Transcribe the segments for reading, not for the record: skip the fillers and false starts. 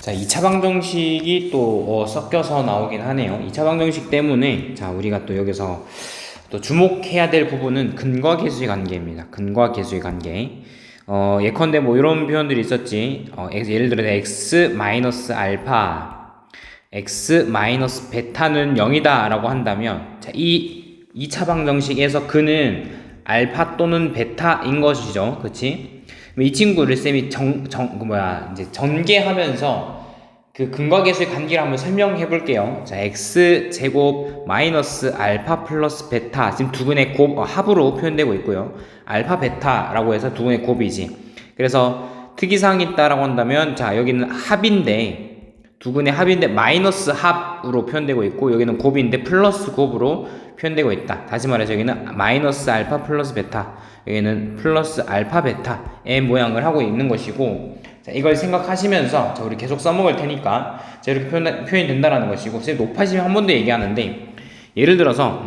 자, 2차 방정식이 또 섞여서 나오긴 하네요. 2차 방정식 때문에 자, 우리가 또 여기서 또 주목해야 될 부분은 근과 계수의 관계입니다. 근과 계수의 관계. 예컨대 뭐 이런 표현들이 있었지. 예를 들어 x 마이너스 알파, x 마이너스 베타는 0이다 라고 한다면, 자, 이 2차 방정식에서 그는 알파 또는 베타인 것이죠. 그치? 이 친구를 쌤이 이제 전개하면서 그 근과 계수의 관계를 한번 설명해 볼게요. 자, x 제곱 마이너스 알파 플러스 베타, 지금 두근의 합으로 표현되고 있고요. 알파 베타라고 해서 두근의 곱이지. 그래서 특이사항이 있다라고 한다면, 자, 여기는 합인데, 두근의 합인데 마이너스 합으로 표현되고 있고, 여기는 곱인데 플러스 곱으로 표현되고 있다. 다시 말해서 여기는 마이너스 알파 플러스 베타, 여기는 플러스 알파 베타의 모양을 하고 있는 것이고, 자, 이걸 생각하시면서, 자, 우리 계속 써먹을 테니까, 자, 이렇게 표현이 된다라는 것이고, 쌤 높아지면 한 번 더 얘기하는데, 예를 들어서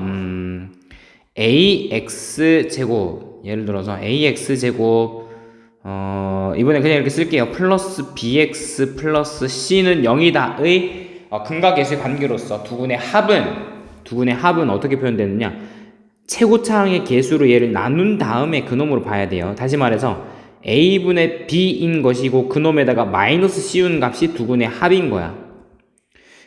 ax 제곱, 예를 들어서 ax 제곱, 이번에 그냥 이렇게 쓸게요. 플러스 bx 플러스 c는 0이다의 근과 계수의 관계로서 두근의 합은 어떻게 표현되느냐, 최고차항의 계수로 얘를 나눈 다음에 그놈으로 봐야 돼요. 다시 말해서 a분의 b인 것이고, 그놈에다가 마이너스 씌운 값이 두근의 합인 거야.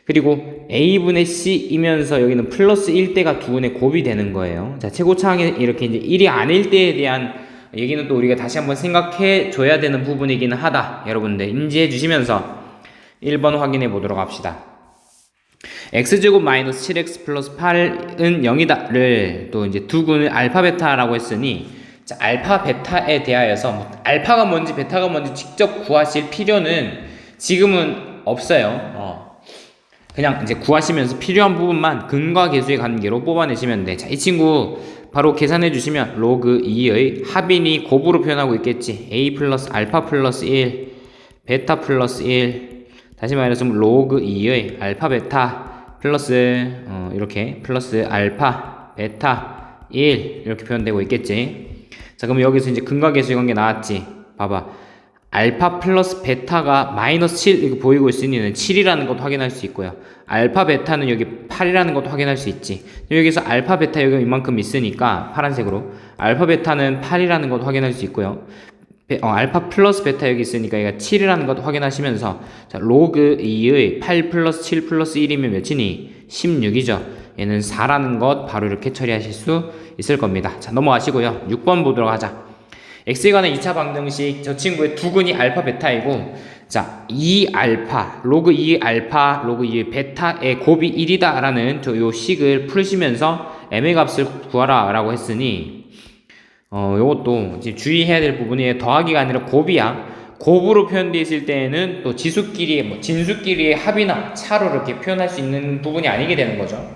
그리고 a분의 c이면서 여기는 플러스 1대가 두근의 곱이 되는 거예요. 자, 최고차항에 이렇게 이제 1이 아닐 때에 대한 얘기는 또 우리가 다시 한번 생각해 줘야 되는 부분이기는 하다. 여러분들 인지해 주시면서 1번 확인해 보도록 합시다. x제곱 마이너스 7x 플러스 8은 0이다를 또 이제 두근을 알파 베타라고 했으니, 자, 알파 베타에 대하여서 알파가 뭔지 베타가 뭔지 직접 구하실 필요는 지금은 없어요. 그냥 이제 구하시면서 필요한 부분만 근과 계수의 관계로 뽑아내시면 돼. 자, 이 친구 바로 계산해 주시면 로그 2의 합인이 곱으로 표현하고 있겠지. a 플러스 알파 플러스 1 베타 플러스 1, 다시 말해서 로그 2의 알파 베타 플러스 이렇게 플러스 알파 베타 1 이렇게 표현되고 있겠지. 자, 그럼 여기서 이제 근과 계수의 관계 나왔지. 봐봐, 알파 플러스 베타가 마이너스 7 이렇게 보이고 있으니 7이라는 것도 확인할 수 있고요. 알파 베타는 여기 8이라는 것도 확인할 수 있지. 여기서 알파 베타 여기 이만큼 있으니까 파란색으로 알파 베타는 8이라는 것도 확인할 수 있고요. 알파 플러스 베타 여기 있으니까 얘가 7이라는 것도 확인하시면서, 자, 로그 2의 8 플러스 7 플러스 1이면 몇이니? 16이죠. 얘는 4라는 것 바로 이렇게 처리하실 수 있을 겁니다. 자, 넘어가시고요. 6번 보도록 하자. x에 관한 2차 방정식, 저 친구의 두근이 알파 베타이고, 자, 2알파 로그 2알파 로그 2 베타의 곱이 1이다 라는 요 식을 풀으시면서 m의 값을 구하라 라고 했으니, 요것도 이제 주의해야 될 부분이 더하기가 아니라 곱이야. 곱으로 표현되어 있을 때에는 또 지수끼리 진수끼리의 합이나 차로 이렇게 표현할 수 있는 부분이 아니게 되는 거죠.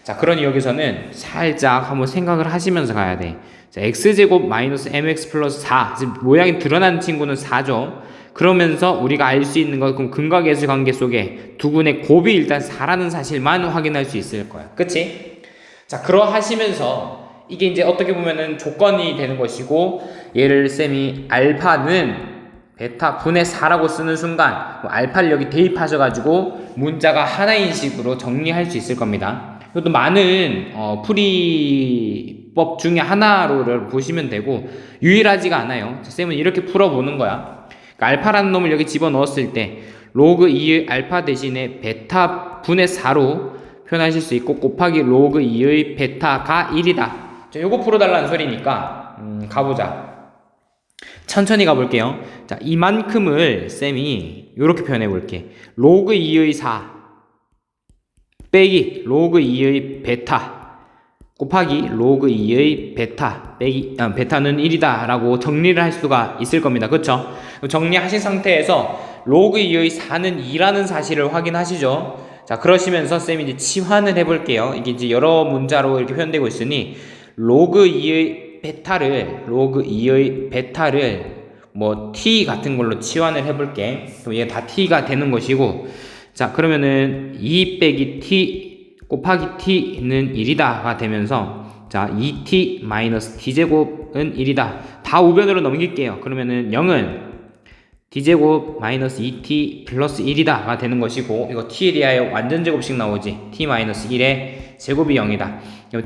자, 그러니 여기서는 살짝 한번 생각을 하시면서 가야 돼. 자, x제곱 마이너스 mx 플러스 4, 지금 모양이 드러난 친구는 4죠. 그러면서 우리가 알 수 있는 건, 그럼 근과 계수 관계 속에 두근의 곱이 일단 4라는 사실만 확인할 수 있을 거야. 그치? 자, 그러하시면서 이게 이제 어떻게 보면은 조건이 되는 것이고, 얘를 쌤이 알파는 베타 분의 4라고 쓰는 순간 알파를 여기 대입하셔가지고 문자가 하나인 식으로 정리할 수 있을 겁니다. 이것도 많은 풀이법 중에 하나로 보시면 되고, 유일하지가 않아요. 쌤은 이렇게 풀어보는 거야. 그러니까 알파라는 놈을 여기 집어넣었을 때 로그 2의 알파 대신에 베타 분의 4로 표현하실 수 있고, 곱하기 로그 2의 베타가 1이다. 자, 요거 풀어달라는 소리니까 가보자. 천천히 가볼게요. 자, 이만큼을 쌤이 요렇게 표현해 볼게. 로그 2의 4 빼기 로그 2의 베타 곱하기 로그 2의 베타 빼기 베타는 1이다 라고 정리를 할 수가 있을 겁니다. 그쵸? 정리하신 상태에서 로그 2의 4는 2라는 사실을 확인하시죠. 자, 그러시면서 쌤이 이제 치환을 해볼게요. 이게 이제 여러 문자로 이렇게 표현되고 있으니 로그 2의 베타를 뭐 t 같은 걸로 치환을 해볼게. 그럼 얘가 다 t가 되는 것이고, 자, 그러면은 2 빼기 t 곱하기 t는 1이다가 되면서, 자, 2t 마이너스 t제곱은 1이다. 다 우변으로 넘길게요. 그러면은 0은 t제곱 마이너스 2t 플러스 1이다 가 되는 것이고, 이거 t에 대하여 완전 제곱식 나오지. t 마이너스 1의 제곱이 0이다.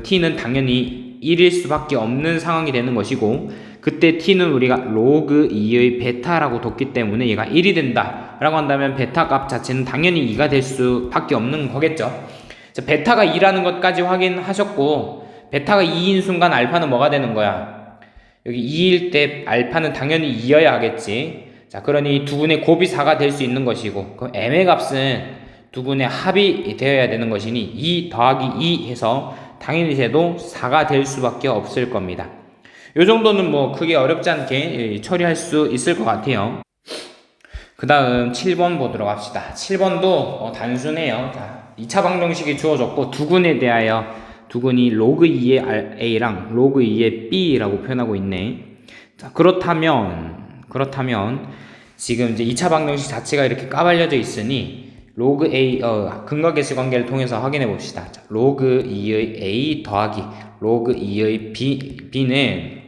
t는 당연히 1일 수밖에 없는 상황이 되는 것이고, 그때 t는 우리가 로그 2의 베타라고 뒀기 때문에 얘가 1이 된다 라고 한다면 베타 값 자체는 당연히 2가 될 수밖에 없는 거겠죠. 자, 베타가 2라는 것까지 확인하셨고, 베타가 2인 순간 알파는 뭐가 되는 거야? 여기 2일 때 알파는 당연히 2여야 하겠지. 자, 그러니 두군의 곱이 4가 될 수 있는 것이고, 그럼 m의 값은 두군의 합이 되어야 되는 것이니 2 더하기 2 해서 당연히 쟤도 4가 될 수밖에 없을 겁니다. 요 정도는 뭐 크게 어렵지 않게 처리할 수 있을 것 같아요. 그 다음 7번 보도록 합시다. 7번도 단순해요. 자, 2차 방정식이 주어졌고, 두군에 대하여 두군이 로그 2의 a랑 로그 2의 b라고 표현하고 있네. 자, 그렇다면 지금 이제 2차 방정식 자체가 이렇게 까발려져 있으니 로그 a 근거계수 관계를 통해서 확인해 봅시다. 자, 로그 2의 a 더하기 로그 2의 b는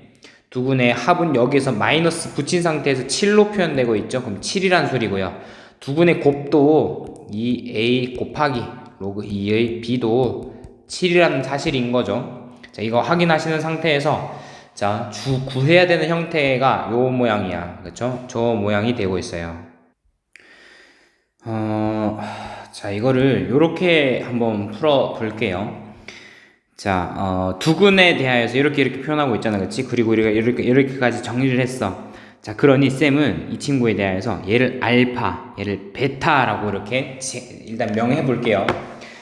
두군의 합은 여기에서 마이너스 붙인 상태에서 7로 표현되고 있죠. 그럼 7이란 소리고요. 두군의 곱도 이 a 곱하기 로그 2의 b도 7이라는 사실인 거죠. 자, 이거 확인하시는 상태에서 자, 구해야 되는 형태가 요 모양이야. 그쵸? 저 모양이 되고 있어요. 자, 이거를 요렇게 한번 풀어 볼게요. 자, 두근에 대하여서 이렇게 표현하고 있잖아. 그치? 그리고 우리가 이렇게까지 정리를 했어. 자, 그러니 쌤은 이 친구에 대하여서 얘를 알파, 얘를 베타라고 이렇게 일단 명해 볼게요.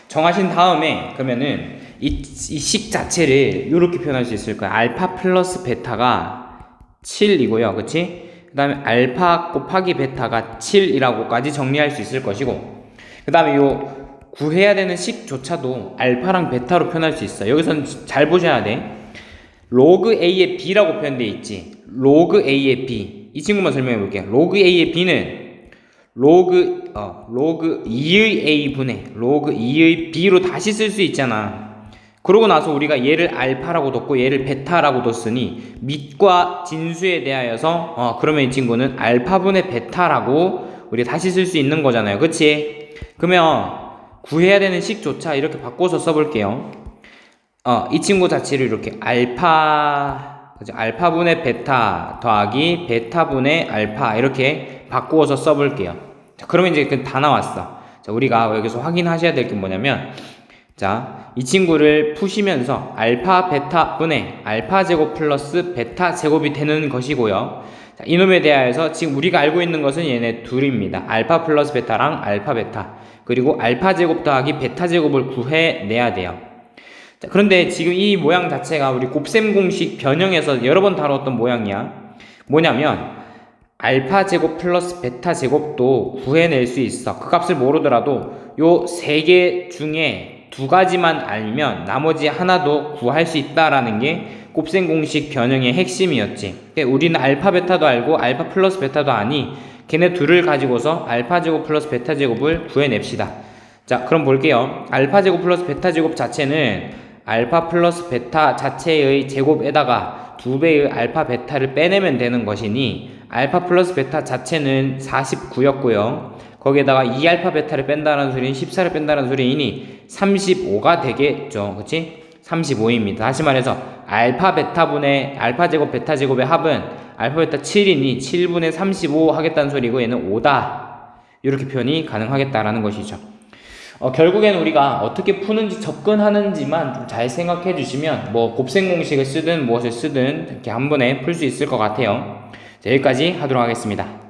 정하신 다음에 그러면은 이 식 자체를 이렇게 표현할 수 있을 거야. 알파 플러스 베타가 7이고요. 그치? 그 다음에 알파 곱하기 베타가 7이라고까지 정리할 수 있을 것이고, 그 다음에 요 구해야 되는 식조차도 알파랑 베타로 표현할 수 있어. 여기서는 잘 보셔야 돼. 로그 A의 B라고 표현되어 있지. 로그 A의 B. 이 친구만 설명해 볼게요. 로그 A의 B는 로그 2의 A분의 로그 2의 B로 다시 쓸 수 있잖아. 그러고 나서 우리가 얘를 알파라고 뒀고 얘를 베타라고 뒀으니 밑과 진수에 대하여서 그러면 이 친구는 알파분의 베타라고 우리가 다시 쓸 수 있는 거잖아요. 그치? 그러면 구해야 되는 식조차 이렇게 바꿔서 써볼게요. 이 친구 자체를 이렇게 알파분의 베타 더하기 베타분의 알파 이렇게 바꾸어서 써볼게요. 자, 그러면 이제 다 나왔어. 자, 우리가 여기서 확인하셔야 될 게 뭐냐면, 자, 이 친구를 푸시면서 알파 베타 분의 알파 제곱 플러스 베타 제곱이 되는 것이고요. 자, 이놈에 대하여서 지금 우리가 알고 있는 것은 얘네 둘입니다. 알파 플러스 베타랑 알파 베타, 그리고 알파 제곱 더하기 베타 제곱을 구해내야 돼요. 자, 그런데 지금 이 모양 자체가 우리 곱셈 공식 변형에서 여러 번 다뤘던 모양이야. 뭐냐면 알파 제곱 플러스 베타 제곱도 구해낼 수 있어. 그 값을 모르더라도 요 세 개 중에 두 가지만 알면 나머지 하나도 구할 수 있다라는 게 곱셈 공식 변형의 핵심이었지. 우리는 알파 베타도 알고 알파 플러스 베타도 아니, 걔네 둘을 가지고서 알파 제곱 플러스 베타 제곱을 구해냅시다. 자, 그럼 볼게요. 알파 제곱 플러스 베타 제곱 자체는 알파 플러스 베타 자체의 제곱에다가 2배의 알파 베타를 빼내면 되는 것이니 알파 플러스 베타 자체는 49였고요. 거기에다가 2알파 베타를 뺀다는 소리는 14를 뺀다는 소리이니 35가 되겠죠. 그치? 35입니다. 다시 말해서 알파 베타분의 알파 제곱 베타 제곱의 합은 알파 베타 7이니 7분의 35 하겠다는 소리고, 얘는 5다. 이렇게 표현이 가능하겠다라는 것이죠. 결국에는 우리가 어떻게 푸는지 접근하는지만 좀 잘 생각해 주시면 뭐 곱셈 공식을 쓰든 무엇을 쓰든 이렇게 한 번에 풀 수 있을 것 같아요. 자, 여기까지 하도록 하겠습니다.